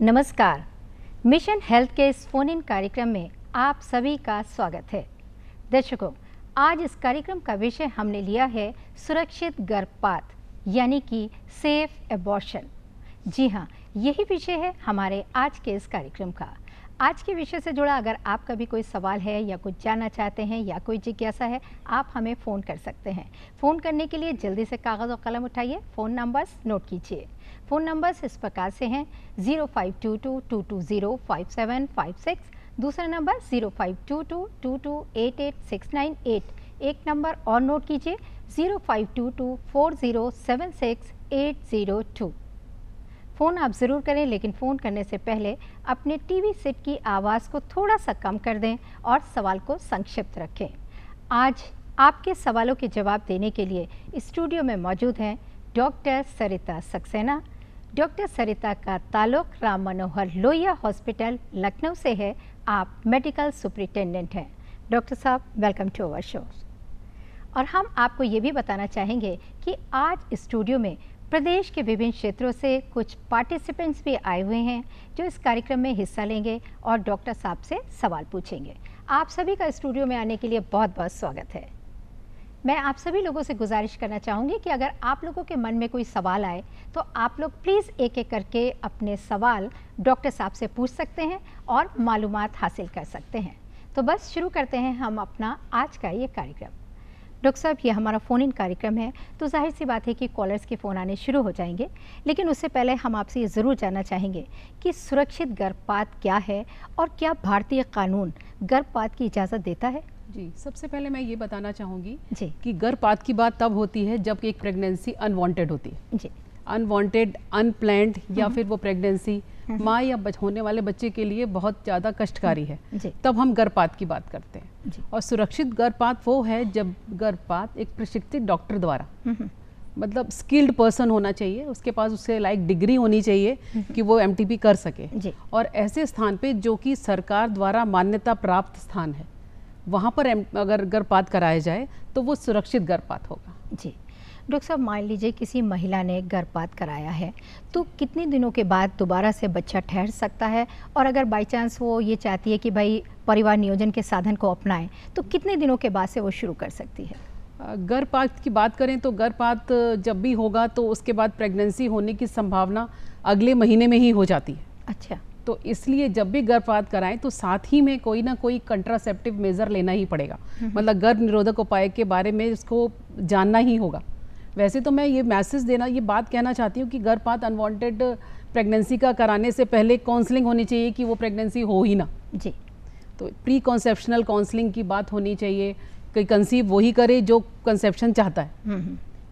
नमस्कार। Mission health के इस फोन इन कार्यक्रम में आप सभी का स्वागत है। दर्शकों, आज इस कार्यक्रम का विषय हमने लिया है सुरक्षित गर्भपात यानी कि सेफ एबॉर्शन। जी हाँ, यही विषय है हमारे आज के इस कार्यक्रम का। आज के विषय से जुड़ा अगर आपका भी कोई सवाल है या कुछ जानना चाहते हैं या कोई जिज्ञासा है, आप हमें फ़ोन कर सकते हैं। फ़ोन करने के लिए जल्दी से कागज़ और कलम उठाइए, फ़ोन नंबर्स नोट कीजिए। फ़ोन नंबर्स इस प्रकार से हैं 052222055756, दूसरा नंबर 0522228869, एक नंबर और नोट कीजिए 05224076 फ़ोन आप ज़रूर करें, लेकिन फ़ोन करने से पहले अपने टीवी सेट की आवाज़ को थोड़ा सा कम कर दें और सवाल को संक्षिप्त रखें। आज आपके सवालों के जवाब देने के लिए स्टूडियो में मौजूद हैं डॉक्टर सरिता सक्सेना। डॉक्टर सरिता का ताल्लुक राम मनोहर लोहिया हॉस्पिटल लखनऊ से है। आप मेडिकल सुपरिटेंडेंट हैं। डॉक्टर साहब, वेलकम टू अवर शो। और हम आपको ये भी बताना चाहेंगे कि आज स्टूडियो में प्रदेश के विभिन्न क्षेत्रों से कुछ पार्टिसिपेंट्स भी आए हुए हैं जो इस कार्यक्रम में हिस्सा लेंगे और डॉक्टर साहब से सवाल पूछेंगे। आप सभी का स्टूडियो में आने के लिए बहुत बहुत स्वागत है। मैं आप सभी लोगों से गुजारिश करना चाहूँगी कि अगर आप लोगों के मन में कोई सवाल आए तो आप लोग प्लीज़ एक एक करके अपने सवाल डॉक्टर साहब से पूछ सकते हैं और मालूमात हासिल कर सकते हैं। तो बस शुरू करते हैं हम अपना आज का ये कार्यक्रम। डॉक्टर साहब, ये हमारा फ़ोन इन कार्यक्रम है, तो जाहिर सी बात है कि कॉलर्स के फ़ोन आने शुरू हो जाएंगे, लेकिन उससे पहले हम आपसे ये ज़रूर जानना चाहेंगे कि सुरक्षित गर्भपात क्या है और क्या भारतीय कानून गर्भपात की इजाज़त देता है? जी, सबसे पहले मैं ये बताना चाहूँगी जी कि गर्भपात की बात तब होती है जब एक प्रेगनेंसी अनवांटेड होती है। जी अनवांटेड, अनप्लैंड या फिर वो प्रेगनेंसी माँ या होने वाले बच्चे के लिए बहुत ज़्यादा कष्टकारी है, तब हम गर्भपात की बात करते हैं। और सुरक्षित गर्भपात वो है जब गर्भपात एक प्रशिक्षित डॉक्टर द्वारा, मतलब स्किल्ड पर्सन होना चाहिए, उसके पास उससे लाइक डिग्री होनी चाहिए कि वो एमटीपी कर सके, और ऐसे स्थान पे जो कि सरकार द्वारा मान्यता प्राप्त स्थान है, वहाँ पर अगर गर्भपात कराया जाए तो वो सुरक्षित गर्भपात होगा। जी डॉक्टर साहब, मान लीजिए किसी महिला ने गर्भपात कराया है तो कितने दिनों के बाद दोबारा से बच्चा ठहर सकता है? और अगर बाई चांस वो ये चाहती है कि भाई परिवार नियोजन के साधन को अपनाएं, तो कितने दिनों के बाद से वो शुरू कर सकती है? गर्भपात की बात करें तो गर्भपात जब भी होगा तो उसके बाद प्रेगनेंसी होने की संभावना अगले महीने में ही हो जाती है। अच्छा, तो इसलिए जब भी गर्भपात कराएं तो साथ ही में कोई ना कोई कंट्रासेप्टिव मेजर लेना ही पड़ेगा, मतलब गर्भ निरोधक उपाय के बारे में इसको जानना ही होगा। वैसे तो मैं ये मैसेज देना, ये बात कहना चाहती हूँ कि गर्भपात अनवांटेड प्रेगनेंसी का कराने से पहले काउंसलिंग होनी चाहिए कि वो प्रेगनेंसी हो ही ना। जी, तो प्री कॉन्सेप्शनल काउंसलिंग की बात होनी चाहिए कि कंसीव वही करे जो कंसेप्शन चाहता है,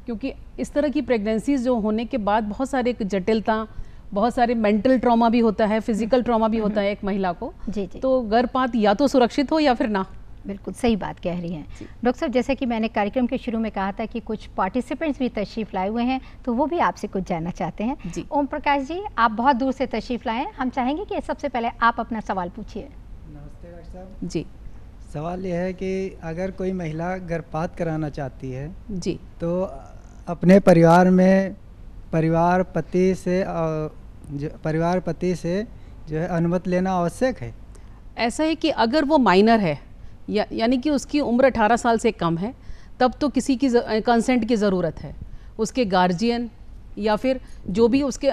क्योंकि इस तरह की प्रेगनेंसीज जो होने के बाद बहुत सारे जटिलता, बहुत सारे मेंटल ट्रॉमा भी होता है, फिजिकल ट्रॉमा भी होता है एक महिला को। जी जी, तो गर्भपात या तो सुरक्षित हो या फिर ना। बिल्कुल सही बात कह रही हैं डॉक्टर साहब। जैसे कि मैंने कार्यक्रम के शुरू में कहा था कि कुछ पार्टिसिपेंट्स भी तशरीफ़ लाए हुए हैं, तो वो भी आपसे कुछ जानना चाहते हैं। जी। ओम प्रकाश जी, आप बहुत दूर से तशरीफ़ लाए हैं, हम चाहेंगे कि सबसे पहले आप अपना सवाल पूछिए। नमस्ते डॉक्टर साहब। जी सवाल यह है कि अगर कोई महिला गर्भपात कराना चाहती है जी, तो अपने परिवार में परिवार पति से जो है अनुमति लेना आवश्यक है? ऐसा है कि अगर वो माइनर है यानी कि उसकी उम्र 18 साल से कम है, तब तो किसी की कंसेंट की ज़रूरत है। उसके गार्जियन या फिर जो भी उसके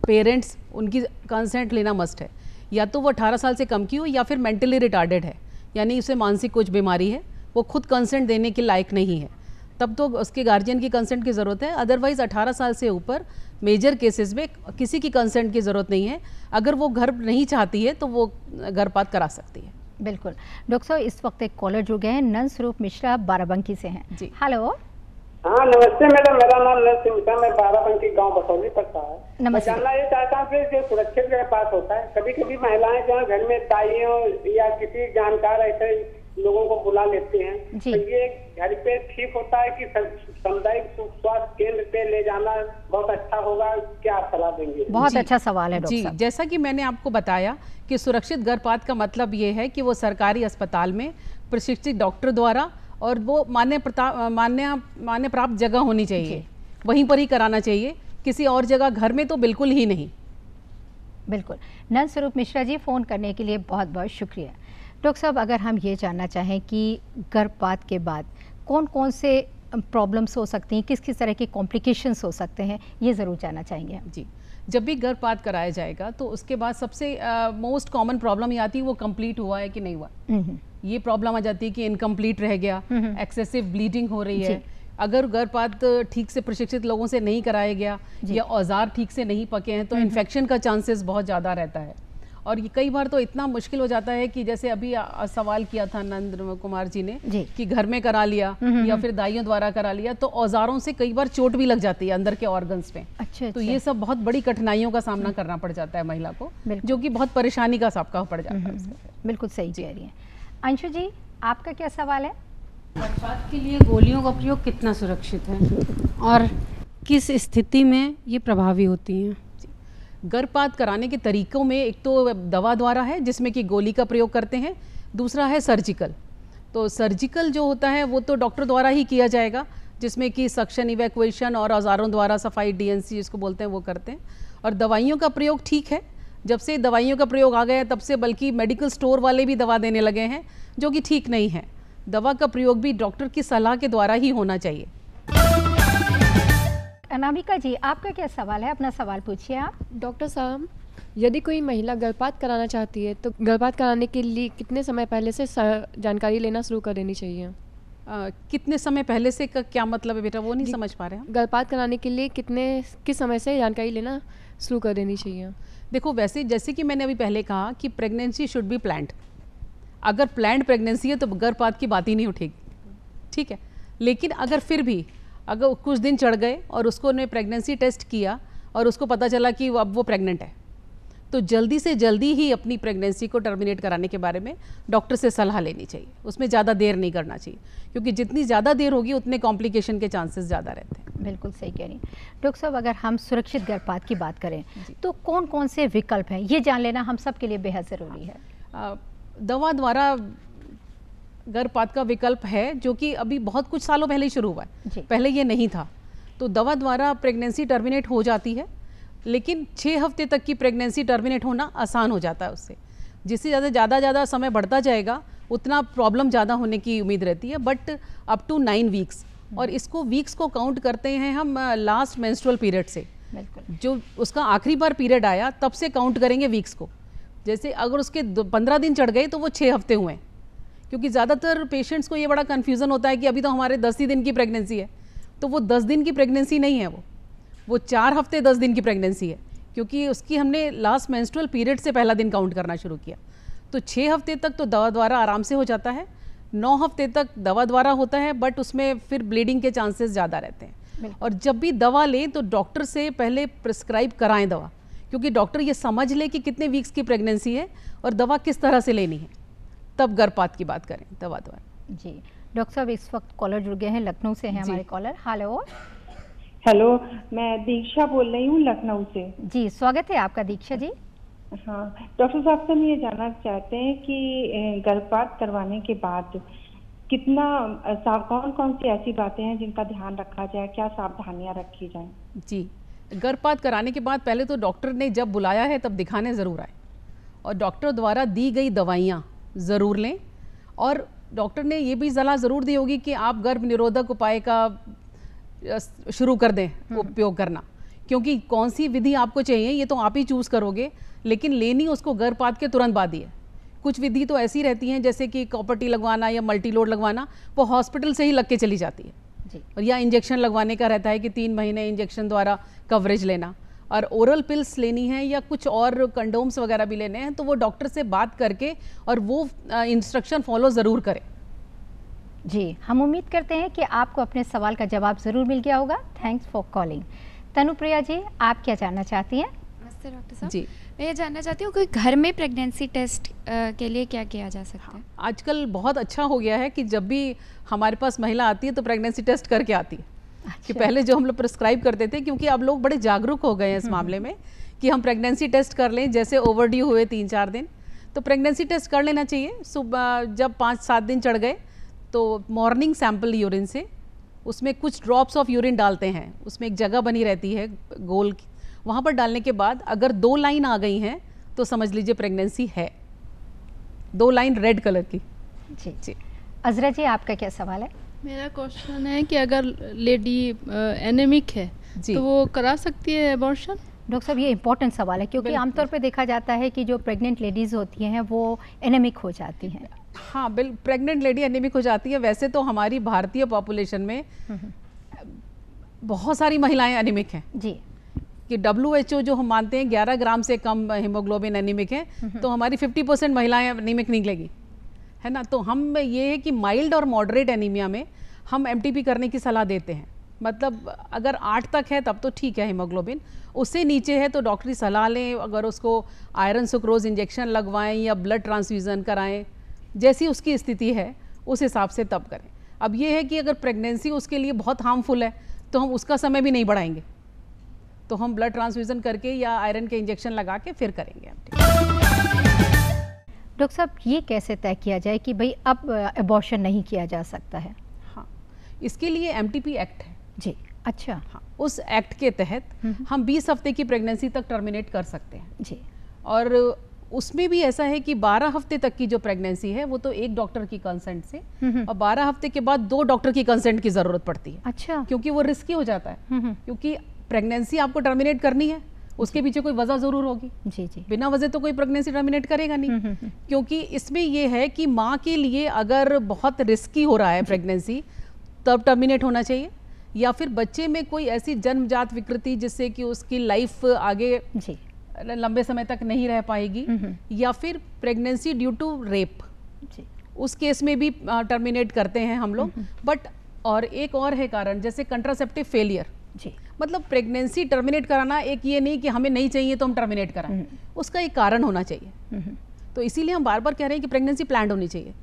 पेरेंट्स, उनकी कंसेंट लेना मस्ट है। या तो वो 18 साल से कम की हो या फिर मेंटली रिटार्डेड है, यानी उसे मानसिक कुछ बीमारी है, वो खुद कंसेंट देने के लायक नहीं है, तब तो उसके गार्जियन की कंसेंट की ज़रूरत है। अदरवाइज़ 18 साल से ऊपर मेजर केसेस में किसी की कंसेंट की ज़रूरत नहीं है। अगर वो गर्भ नहीं चाहती है तो वो गर्भपात करा सकती है। बिल्कुल। डॉक्टर साहब, इस वक्त एक कॉलर जुड़ गए हैं, नंद स्वरूप मिश्रा बाराबंकी से हैं। जी, हेलो। हाँ नमस्ते मैडम, मेरा नाम नंद मिश्रा, मैं बाराबंकी गांव बसौली पड़ता है। मैं जानना ये चाहता हूँ कि जो सुरक्षित गर्भपात होता है, कभी कभी महिलाएं जो घर में ताइयों या किसी जानकार ऐसे लोगों को बुला लेते हैं, तो ये घर पे ठीक होता है कि सामुदायिक स्वास्थ्य केंद्र पे ले जाना बहुत अच्छा होगा? क्या आप सलाह देंगे? बहुत अच्छा सवाल है डॉक्टर साहब। जैसा कि मैंने आपको बताया कि सुरक्षित गर्भपात का मतलब ये है कि वो सरकारी अस्पताल में प्रशिक्षित डॉक्टर द्वारा, और वो मान्य प्राप्त जगह होनी चाहिए, वहीं पर ही कराना चाहिए, किसी और जगह घर में तो बिल्कुल ही नहीं। बिल्कुल। नंद स्वरूप मिश्रा जी, फ़ोन करने के लिए बहुत बहुत शुक्रिया। डॉक्टर साहब, अगर हम ये जानना चाहें कि गर्भपात के बाद कौन कौन से प्रॉब्लम्स हो सकती हैं, किस किस तरह के कॉम्प्लिकेशंस हो सकते हैं, ये ज़रूर जानना चाहेंगे हम। जी, जब भी गर्भपात कराया जाएगा तो उसके बाद सबसे मोस्ट कॉमन प्रॉब्लम ये आती है वो कंप्लीट हुआ है कि नहीं हुआ। ये प्रॉब्लम आ जाती है कि इनकम्प्लीट रह गया, एक्सेसिव ब्लीडिंग हो रही है। अगर गर्भपात ठीक से प्रशिक्षित लोगों से नहीं कराया गया या औजार ठीक से नहीं पके हैं तो इन्फेक्शन का चांसेस बहुत ज़्यादा रहता है। और ये कई बार तो इतना मुश्किल हो जाता है कि जैसे अभी सवाल किया था नंद कुमार जी ने कि घर में करा लिया या फिर दाइयों द्वारा करा लिया तो औजारों से कई बार चोट भी लग जाती है अंदर के ऑर्गन्स में। अच्छा, तो ये सब बहुत बड़ी कठिनाइयों का सामना करना पड़ जाता है महिला को, जो कि बहुत परेशानी का सामना पड़ जाता है। बिल्कुल सही कह रही हैं। अंशु जी, आपका क्या सवाल है? गर्भपात के लिए गोलियों का प्रयोग कितना सुरक्षित है और किस स्थिति में ये प्रभावी होती हैं? गर्भपात कराने के तरीकों में एक तो दवा द्वारा है जिसमें कि गोली का प्रयोग करते हैं, दूसरा है सर्जिकल। तो सर्जिकल जो होता है वो तो डॉक्टर द्वारा ही किया जाएगा, जिसमें कि सक्शन, इवैक्यूएशन और औजारों द्वारा सफाई, डीएनसी जिसको बोलते हैं वो करते हैं। और दवाइयों का प्रयोग ठीक है, जब से दवाइयों का प्रयोग आ गया तब से बल्कि मेडिकल स्टोर वाले भी दवा देने लगे हैं, जो कि ठीक नहीं है। दवा का प्रयोग भी डॉक्टर की सलाह के द्वारा ही होना चाहिए। अनामिका जी, आपका क्या सवाल है? अपना सवाल पूछिए आप। डॉक्टर साहब, यदि कोई महिला गर्भपात कराना चाहती है तो गर्भपात कराने के लिए कितने समय पहले से जानकारी लेना शुरू कर देनी चाहिए? कितने समय पहले से का क्या मतलब है बेटा, वो नहीं समझ पा रहे हैं। गर्भपात कराने के लिए किस समय से जानकारी लेना शुरू कर देनी चाहिए? देखो, वैसे जैसे कि मैंने अभी पहले कहा कि प्रेगनेंसी शुड बी प्लान्ड। अगर प्लान्ड प्रेगनेंसी है तो गर्भपात की बात ही नहीं उठेगी, ठीक है। लेकिन अगर फिर भी अगर कुछ दिन चढ़ गए और उसको ने प्रेगनेंसी टेस्ट किया और उसको पता चला कि अब वो प्रेग्नेंट है, तो जल्दी से जल्दी ही अपनी प्रेगनेंसी को टर्मिनेट कराने के बारे में डॉक्टर से सलाह लेनी चाहिए। उसमें ज़्यादा देर नहीं करना चाहिए, क्योंकि जितनी ज़्यादा देर होगी उतने कॉम्प्लिकेशन के चांसेस ज़्यादा रहते हैं। बिल्कुल सही कह रही हैं डॉक्टर साहब। अगर हम सुरक्षित गर्भपात की बात करें तो कौन कौन से विकल्प हैं, ये जान लेना हम सब के लिए बेहद ज़रूरी है। दवा द्वारा गर्भपात का विकल्प है, जो कि अभी बहुत कुछ सालों पहले ही शुरू हुआ है, पहले ये नहीं था। तो दवा द्वारा प्रेगनेंसी टर्मिनेट हो जाती है, लेकिन 6 हफ्ते तक की प्रेगनेंसी टर्मिनेट होना आसान हो जाता है उससे। जिससे ज़्यादा समय बढ़ता जाएगा उतना प्रॉब्लम ज़्यादा होने की उम्मीद रहती है, बट अप टू 9 वीक्स। और इसको वीक्स को काउंट करते हैं हम लास्ट मेंस्ट्रुअल पीरियड से, जो उसका आखिरी बार पीरियड आया तब से काउंट करेंगे वीक्स को। जैसे अगर उसके 15 दिन चढ़ गए तो वो 6 हफ्ते हुए, क्योंकि ज़्यादातर पेशेंट्स को ये बड़ा कन्फ्यूज़न होता है कि अभी तो हमारे 10 ही दिन की प्रेगनेंसी है। तो वो 10 दिन की प्रेगनेंसी नहीं है, वो 4 हफ्ते 10 दिन की प्रेगनेंसी है, क्योंकि उसकी हमने लास्ट मेंस्ट्रुअल पीरियड से पहला दिन काउंट करना शुरू किया। तो 6 हफ्ते तक तो दवा द्वारा आराम से हो जाता है, 9 हफ्ते तक दवा द्वारा होता है, बट उसमें फिर ब्लीडिंग के चांसेस ज़्यादा रहते हैं। और जब भी दवा लें तो डॉक्टर से पहले प्रिस्क्राइब कराएं दवा, क्योंकि डॉक्टर ये समझ ले कि कितने वीक्स की प्रेगनेंसी है और दवा किस तरह से लेनी है, तब गर्भपात की बात करें दवा द्वारा। जी डॉक्टर साहब, इस वक्त कॉलर जुड़ गए हैं, लखनऊ से हैं हमारे कॉलर। हेलो, मैं दीक्षा बोल रही हूँ लखनऊ से। जी, स्वागत है आपका दीक्षा जी। हाँ डॉक्टर साहब, से हम ये जानना चाहते हैं कि गर्भपात करवाने के बाद कितना कौन कौन सी ऐसी बातें हैं जिनका ध्यान रखा जाए, क्या सावधानियां रखी जाएं? जी, गर्भपात कराने के बाद पहले तो डॉक्टर ने जब बुलाया है तब दिखाने ज़रूर आए, और डॉक्टर द्वारा दी गई दवाइयाँ ज़रूर लें। और डॉक्टर ने ये भी सलाह ज़रूर दी होगी कि आप गर्भ निरोधक उपाय का शुरू कर दें उपयोग करना, क्योंकि कौन सी विधि आपको चाहिए ये तो आप ही चूज़ करोगे, लेकिन लेनी उसको गर्भपात के तुरंत बाद ही है। कुछ विधि तो ऐसी रहती हैं जैसे कि कॉपर टी लगवाना या मल्टीलोड लगवाना, वो हॉस्पिटल से ही लग के चली जाती है जी। और या इंजेक्शन लगवाने का रहता है कि 3 महीने इंजेक्शन द्वारा कवरेज लेना, और ओरल पिल्स लेनी है या कुछ और कंडोम्स वगैरह भी लेने हैं, तो वो डॉक्टर से बात करके और वो इंस्ट्रक्शन फॉलो ज़रूर करें। जी, हम उम्मीद करते हैं कि आपको अपने सवाल का जवाब ज़रूर मिल गया होगा। Thanks for calling. Tanupriya ji, आप क्या जानना चाहती हैं? नमस्ते डॉक्टर साहब जी, मैं ये जानना चाहती हूँ कि घर में प्रेगनेंसी टेस्ट के लिए क्या किया जा सकता है? आजकल बहुत अच्छा हो गया है कि जब भी हमारे पास महिला आती है तो प्रेगनेंसी टेस्ट करके आती है। कि पहले जो हम लोग प्रिस्क्राइब करते थे, क्योंकि अब लोग बड़े जागरूक हो गए हैं इस मामले में कि हम प्रेगनेंसी टेस्ट कर लें, जैसे ओवरड्यू हुए 3-4 दिन तो प्रेगनेंसी टेस्ट कर लेना चाहिए। सुबह जब 5-7 दिन चढ़ गए तो मॉर्निंग सैंपल यूरिन से, उसमें कुछ ड्रॉप्स ऑफ यूरिन डालते हैं, उसमें एक जगह बनी रहती है गोल, वहाँ पर डालने के बाद अगर 2 लाइन आ गई हैं तो समझ लीजिए प्रेगनेंसी है, 2 लाइन रेड कलर की। जी जी। अजरा जी, आपका क्या सवाल है? मेरा क्वेश्चन है कि अगर लेडी एनेमिक है तो वो करा सकती है अबॉर्शन? डॉक्टर साहब, ये इम्पोर्टेंट सवाल है क्योंकि आमतौर पे देखा जाता है कि जो प्रेग्नेंट लेडीज़ होती हैं वो एनेमिक हो जाती हैं। हाँ, प्रेग्नेंट लेडी एनेमिक हो जाती है। वैसे तो हमारी भारतीय पॉपुलेशन में बहुत सारी महिलाएं एनीमिक हैं जी, कि WHO जो हम मानते हैं 11 ग्राम से कम हीमोग्लोबिन एनीमिक है, तो हमारी 50% महिलाएं एनीमिक निकलेगी, है ना। तो हम ये है कि माइल्ड और मॉडरेट एनीमिया में हम MTP करने की सलाह देते हैं। मतलब अगर 8 तक है तब तो ठीक है हीमोग्लोबिन, उससे नीचे है तो डॉक्टरी सलाह लें, अगर उसको आयरन सुक्रोज इंजेक्शन लगवाएं या ब्लड ट्रांसफ्यूज़न कराएं, जैसी उसकी स्थिति है उस हिसाब से तब करें। अब ये है कि अगर प्रेगनेंसी उसके लिए बहुत हार्मफुल है तो हम उसका समय भी नहीं बढ़ाएंगे, तो हम ब्लड ट्रांसफ्यूज़न करके या आयरन के इंजेक्शन लगा के फिर करेंगे। डॉक्टर साहब, ये कैसे तय किया जाए कि भाई अब अबॉर्शन नहीं किया जा सकता है? हाँ, इसके लिए MTP एक्ट है जी। अच्छा। हाँ, उस एक्ट के तहत हम 20 हफ्ते की प्रेगनेंसी तक टर्मिनेट कर सकते हैं जी। और उसमें भी ऐसा है कि 12 हफ्ते तक की जो प्रेगनेंसी है वो तो एक डॉक्टर की कंसेंट से, और 12 हफ्ते के बाद 2 डॉक्टर की कंसेंट की ज़रूरत पड़ती है। अच्छा। क्योंकि वो रिस्की हो जाता है, क्योंकि प्रेगनेंसी आपको टर्मिनेट करनी है, उसके पीछे कोई वजह ज़रूर होगी। जी जी। बिना वजह तो कोई प्रेगनेंसी टर्मिनेट करेगा नहीं। क्योंकि इसमें ये है कि माँ के लिए अगर बहुत रिस्की हो रहा है प्रेगनेंसी तब टर्मिनेट होना चाहिए, या फिर बच्चे में कोई ऐसी जन्मजात विकृति जिससे कि उसकी लाइफ आगे जी लंबे समय तक नहीं रह पाएगी, या फिर प्रेगनेंसी ड्यू टू रेप, उस केस में भी टर्मिनेट करते हैं हम लोग। बट और एक और है कारण, जैसे कंट्रासेप्टिव फेलियर जी। मतलब प्रेगनेंसी टर्मिनेट कराना एक ये नहीं कि हमें नहीं चाहिए तो हम टर्मिनेट कराएं, उसका एक कारण होना चाहिए। तो इसीलिए हम बार बार कह रहे हैं कि प्रेगनेंसी प्लान्ड होनी चाहिए।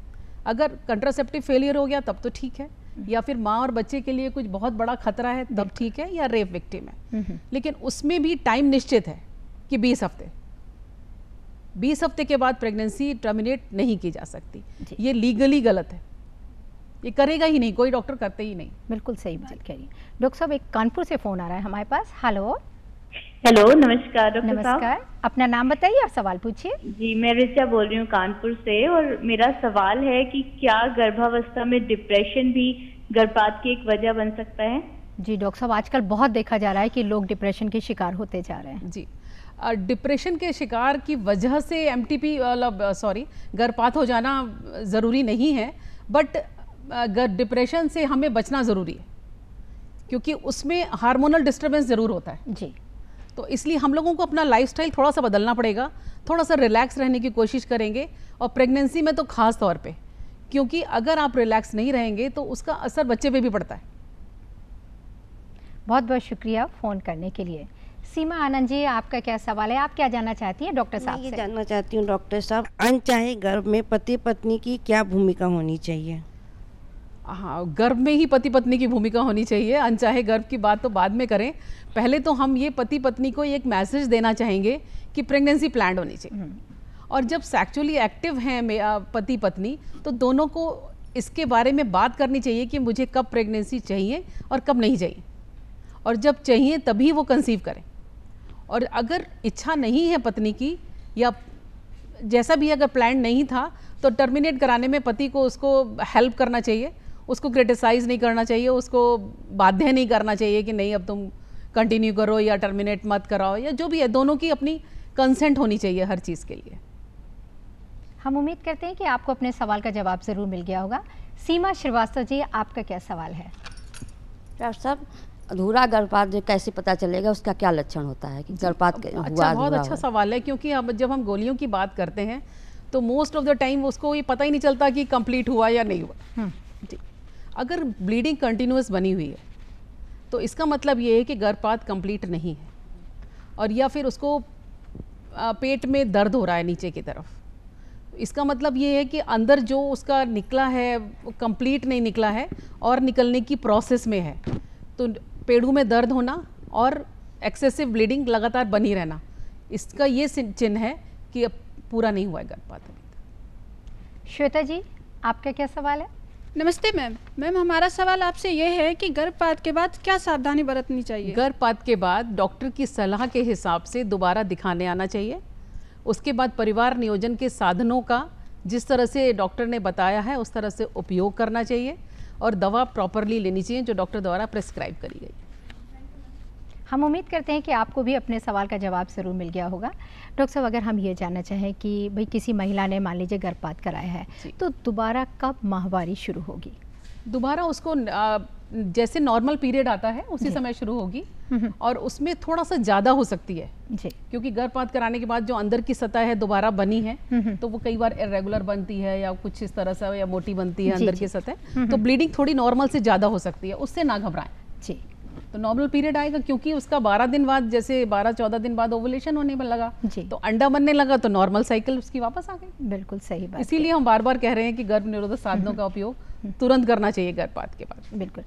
अगर कंट्रासेप्टिव फेलियर हो गया तब तो ठीक है, या फिर माँ और बच्चे के लिए कुछ बहुत बड़ा खतरा है तब ठीक है, या रेप विक्टिम है। लेकिन उसमें भी टाइम निश्चित है कि 20 हफ्ते, 20 हफ्ते के बाद प्रेगनेंसी टर्मिनेट नहीं की जा सकती। ये लीगली गलत है, ये करेगा ही नहीं, कोई डॉक्टर करते ही नहीं। बिल्कुल सही बात कह रही है। डॉक्टर साहब, एक कानपुर से फ़ोन आ रहा है हमारे पास। हेलो। हेलो, नमस्कार डॉक्टर साहब। नमस्कार, अपना नाम बताइए और सवाल पूछिए। जी, मैं रिचा बोल रही हूँ कानपुर से, और मेरा सवाल है कि क्या गर्भावस्था में डिप्रेशन भी गर्भपात की एक वजह बन सकता है? जी डॉक्टर साहब, आजकल बहुत देखा जा रहा है कि लोग डिप्रेशन के शिकार होते जा रहे हैं। जी, डिप्रेशन के शिकार की वजह से MTP गर्भपात हो जाना ज़रूरी नहीं है, बट डिप्रेशन से हमें बचना ज़रूरी है, क्योंकि उसमें हार्मोनल डिस्टर्बेंस ज़रूर होता है जी। तो इसलिए हम लोगों को अपना लाइफस्टाइल थोड़ा सा बदलना पड़ेगा, थोड़ा सा रिलैक्स रहने की कोशिश करेंगे, और प्रेगनेंसी में तो ख़ास तौर पे, क्योंकि अगर आप रिलैक्स नहीं रहेंगे तो उसका असर बच्चे पे भी पड़ता है। बहुत बहुत शुक्रिया फ़ोन करने के लिए। सीमा आनंद जी, आपका क्या सवाल है? आप क्या जानना चाहती हैं डॉक्टर साहब से? मैं ये जानना चाहती हूँ डॉक्टर साहब, अनचाहे गर्भ में पति पत्नी की क्या भूमिका होनी चाहिए? हाँ, गर्भ में ही पति पत्नी की भूमिका होनी चाहिए। अनचाहे गर्भ की बात तो बाद में करें, पहले तो हम ये पति पत्नी को एक मैसेज देना चाहेंगे कि प्रेगनेंसी प्लान्ड होनी चाहिए। और जब सेक्सुअली एक्टिव हैं पति पत्नी, तो दोनों को इसके बारे में बात करनी चाहिए कि मुझे कब प्रेगनेंसी चाहिए और कब नहीं चाहिए, और जब चाहिए तभी वो कंसीव करें। और अगर इच्छा नहीं है पत्नी की, या जैसा भी अगर प्लान नहीं था, तो टर्मिनेट कराने में पति को उसको हेल्प करना चाहिए, उसको क्रिटिसाइज़ नहीं करना चाहिए, उसको बाध्य नहीं करना चाहिए कि नहीं अब तुम कंटिन्यू करो या टर्मिनेट मत कराओ, या जो भी है, दोनों की अपनी कंसेंट होनी चाहिए हर चीज़ के लिए। हम उम्मीद करते हैं कि आपको अपने सवाल का जवाब ज़रूर मिल गया होगा। सीमा श्रीवास्तव जी, आपका क्या सवाल है? डॉक्टर साहब, अधूरा गर्भपात कैसे पता चलेगा, उसका क्या लक्षण होता है कि गर्भपात अच्छा, बहुत अच्छा सवाल है, क्योंकि अब जब हम गोलियों की बात करते हैं तो मोस्ट ऑफ द टाइम उसको ये पता ही नहीं चलता कि कंप्लीट हुआ या नहीं हुआ। जी, अगर ब्लीडिंग कंटिन्यूस बनी हुई है तो इसका मतलब ये है कि गर्भपात कंप्लीट नहीं है, और या फिर उसको पेट में दर्द हो रहा है नीचे की तरफ, इसका मतलब ये है कि अंदर जो उसका निकला है वो कंप्लीट नहीं निकला है और निकलने की प्रोसेस में है। तो पेड़ों में दर्द होना और एक्सेसिव ब्लीडिंग लगातार बनी रहना, इसका ये चिन्ह है कि अब पूरा नहीं हुआ है गर्भपात। श्वेता जी, आपका क्या सवाल है? नमस्ते मैम, हमारा सवाल आपसे ये है कि गर्भपात के बाद क्या सावधानी बरतनी चाहिए? गर्भपात के बाद डॉक्टर की सलाह के हिसाब से दोबारा दिखाने आना चाहिए। उसके बाद परिवार नियोजन के साधनों का जिस तरह से डॉक्टर ने बताया है उस तरह से उपयोग करना चाहिए और दवा प्रॉपरली लेनी चाहिए जो डॉक्टर द्वारा प्रेस्क्राइब करी गई। हम उम्मीद करते हैं कि आपको भी अपने सवाल का जवाब ज़रूर मिल गया होगा। डॉक्टर साहब, अगर हम ये जानना चाहें कि भाई किसी महिला ने मान लीजिए गर्भपात कराया है तो दोबारा कब माहवारी शुरू होगी? दोबारा उसको जैसे नॉर्मल पीरियड आता है उसी समय शुरू होगी और उसमें थोड़ा सा ज़्यादा हो सकती है जी, क्योंकि गर्भपात कराने के बाद जो अंदर की सतह है दोबारा बनी है तो वो कई बार इरेगुलर बनती है या कुछ इस तरह से या मोटी बनती है अंदर की सतह, तो ब्लीडिंग थोड़ी नॉर्मल से ज़्यादा हो सकती है। उससे ना घबराएं जी। तो नॉर्मल पीरियड आएगा क्योंकि उसका 12 दिन बाद, जैसे 12-14 दिन बाद ओवुलेशन होने में लगा तो अंडा बनने लगा तो नॉर्मल साइकिल उसकी वापस आ गई। बिल्कुल सही बात। इसीलिए हम बार बार कह रहे हैं कि गर्भ निरोधक साधनों का उपयोग तुरंत करना चाहिए गर्भपात के बाद। बिल्कुल।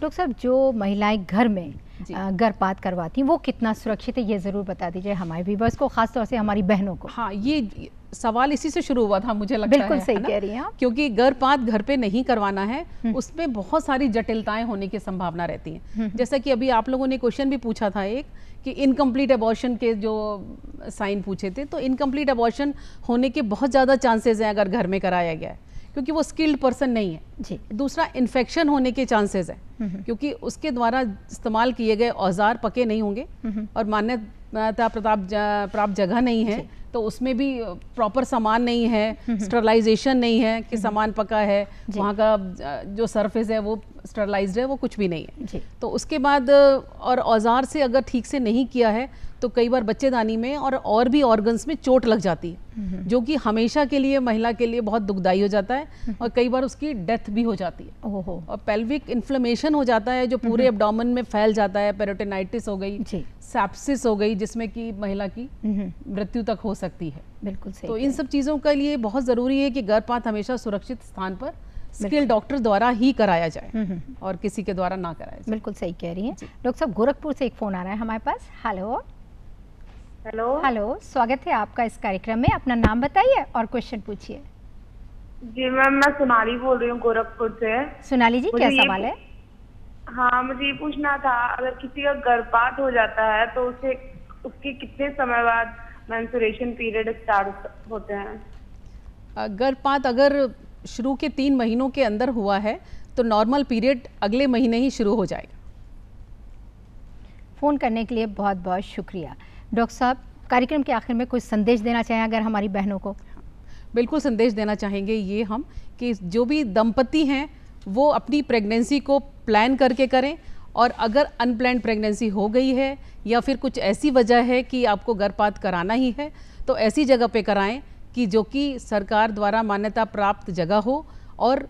डॉक्टर साहब, जो महिलाएं घर में गर्भपात करवाती हैं वो कितना सुरक्षित है ये ज़रूर बता दीजिए हमारे व्यूअर्स को, खासतौर से हमारी बहनों को। हाँ, ये सवाल इसी से शुरू हुआ था मुझे लगता है। बिल्कुल सही कह रही हैं आप, क्योंकि गर्भपात घर पे नहीं करवाना है, उसमें बहुत सारी जटिलताएं होने की संभावना रहती हैं। जैसा कि अभी आप लोगों ने क्वेश्चन भी पूछा था एक कि इनकम्प्लीट अबॉर्शन के जो साइन पूछे थे, तो इनकम्प्लीट अबॉर्शन होने के बहुत ज़्यादा चांसेस हैं अगर घर में कराया गया है क्योंकि वो स्किल्ड पर्सन नहीं है जी। दूसरा, इन्फेक्शन होने के चांसेस हैं क्योंकि उसके द्वारा इस्तेमाल किए गए औजार पके नहीं होंगे और मान्यता प्राप्त जगह नहीं है तो उसमें भी प्रॉपर सामान नहीं है, स्टरलाइजेशन नहीं है कि सामान पका है, वहाँ का जो सरफेस है वो स्टरलाइज्ड है, वो कुछ भी नहीं है। तो उसके बाद और औजार से अगर ठीक से नहीं किया है तो कई बार बच्चेदानी में और भी ऑर्गन्स में चोट लग जाती है जो कि हमेशा के लिए महिला के लिए बहुत दुखदाई हो जाता है और कई बार उसकी डेथ भी हो जाती है। और पेल्विक इन्फ्लेमेशन हो जाता है जो पूरे एब्डोमेन में फैल जाता है, पेरिटोनाइटिस हो गई, सेप्सिस हो गई जिसमें कि महिला की मृत्यु तक हो सकती है। बिल्कुल सही। तो इन सब चीज़ों के लिए बहुत ज़रूरी है कि गर्भपात हमेशा सुरक्षित स्थान पर स्किल डॉक्टर द्वारा ही कराया जाए और किसी के द्वारा ना कराया जाए। बिल्कुल सही कह रही हैं। डॉक्टर साहब, गोरखपुर से एक फ़ोन आ रहा है हमारे पास। हेलो हेलो, स्वागत है आपका इस कार्यक्रम में। अपना नाम बताइए और क्वेश्चन पूछिए। जी मैम, मैं सोनाली बोल रही हूँ गोरखपुर से। सोनाली जी, क्या सवाल है? हाँ, मुझे ये पूछना था, अगर किसी का गर्भपात हो जाता है तो उसे उसके कितने समय बाद मेंस्ट्रुएशन पीरियड स्टार्ट होते हैं? गर्भपात अगर शुरू के 3 महीनों के अंदर हुआ है तो नॉर्मल पीरियड अगले महीने ही शुरू हो जाएगा। फ़ोन करने के लिए बहुत बहुत शुक्रिया। डॉक्टर साहब, कार्यक्रम के आखिर में कुछ संदेश देना चाहें अगर हमारी बहनों को? बिल्कुल संदेश देना चाहेंगे ये हम कि जो भी दंपति हैं वो अपनी प्रेगनेंसी को प्लान करके करें और अगर अनप्लान्ड प्रेगनेंसी हो गई है या फिर कुछ ऐसी वजह है कि आपको गर्भपात कराना ही है तो ऐसी जगह पे कराएं कि जो कि सरकार द्वारा मान्यता प्राप्त जगह हो और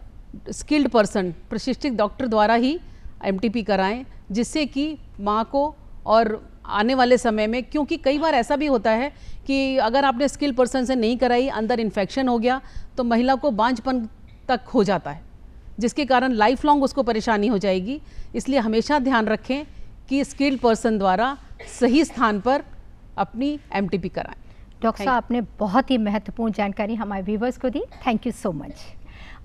स्किल्ड पर्सन, प्रशिक्षित डॉक्टर द्वारा ही एमटीपी कराएं जिससे कि माँ को और आने वाले समय में, क्योंकि कई बार ऐसा भी होता है कि अगर आपने स्किल्ड पर्सन से नहीं कराई, अंदर इन्फेक्शन हो गया तो महिला को बांझपन तक हो जाता है जिसके कारण लाइफ लॉन्ग उसको परेशानी हो जाएगी। इसलिए हमेशा ध्यान रखें कि स्किल्ड पर्सन द्वारा सही स्थान पर अपनी एमटीपी कराएं। डॉक्टर साहब, आपने बहुत ही महत्वपूर्ण जानकारी हमारे व्यूवर्स को दी। Thank you so much.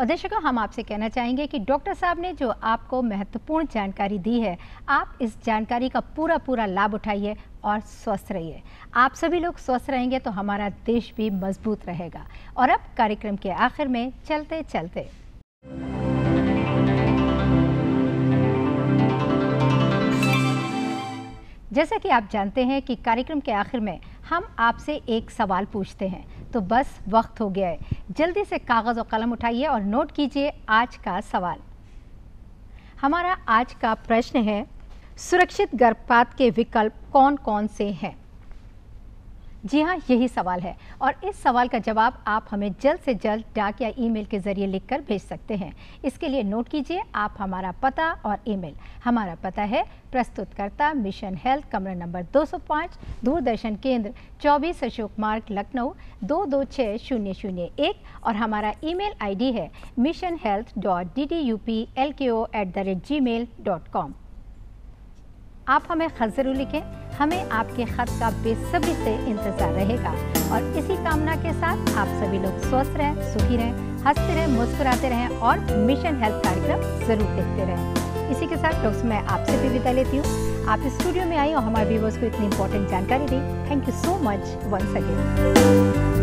और दर्शकों, हम आपसे कहना चाहेंगे कि डॉक्टर साहब ने जो आपको महत्वपूर्ण जानकारी दी है, आप इस जानकारी का पूरा लाभ उठाइए और स्वस्थ रहिए। आप सभी लोग स्वस्थ रहेंगे तो हमारा देश भी मजबूत रहेगा। और अब कार्यक्रम के आखिर में चलते चलते जैसा कि आप जानते हैं कि कार्यक्रम के आखिर में हम आपसे एक सवाल पूछते हैं, तो बस वक्त हो गया है। जल्दी से कागज़ और कलम उठाइए और नोट कीजिए आज का सवाल। हमारा आज का प्रश्न है, सुरक्षित गर्भपात के विकल्प कौन कौन से हैं? जी हाँ, यही सवाल है और इस सवाल का जवाब आप हमें जल्द से जल्द डाक या ईमेल के ज़रिए लिखकर भेज सकते हैं। इसके लिए नोट कीजिए आप हमारा पता और ईमेल। हमारा पता है प्रस्तुतकर्ता मिशन हेल्थ, कमरा नंबर 205, दूरदर्शन केंद्र 24 अशोक मार्ग, लखनऊ 226001 और हमारा ईमेल आईडी है missionhealth.ddupLko@gmail.com। आप हमें खत ज़रूर लिखें, हमें आपके खत का बेसब्री से इंतज़ार रहेगा। और इसी कामना के साथ आप सभी लोग स्वस्थ रहें, सुखी रहें, हंसते रहें, मुस्कुराते रहें और मिशन हेल्थ कार्यक्रम ज़रूर देखते रहें। इसी के साथ दोस्तों मैं आपसे भी विदा लेती हूँ। आप स्टूडियो में आई और हमारे व्यूअर्स को इतनी इंपॉर्टेंट जानकारी दी। Thank you so much once again.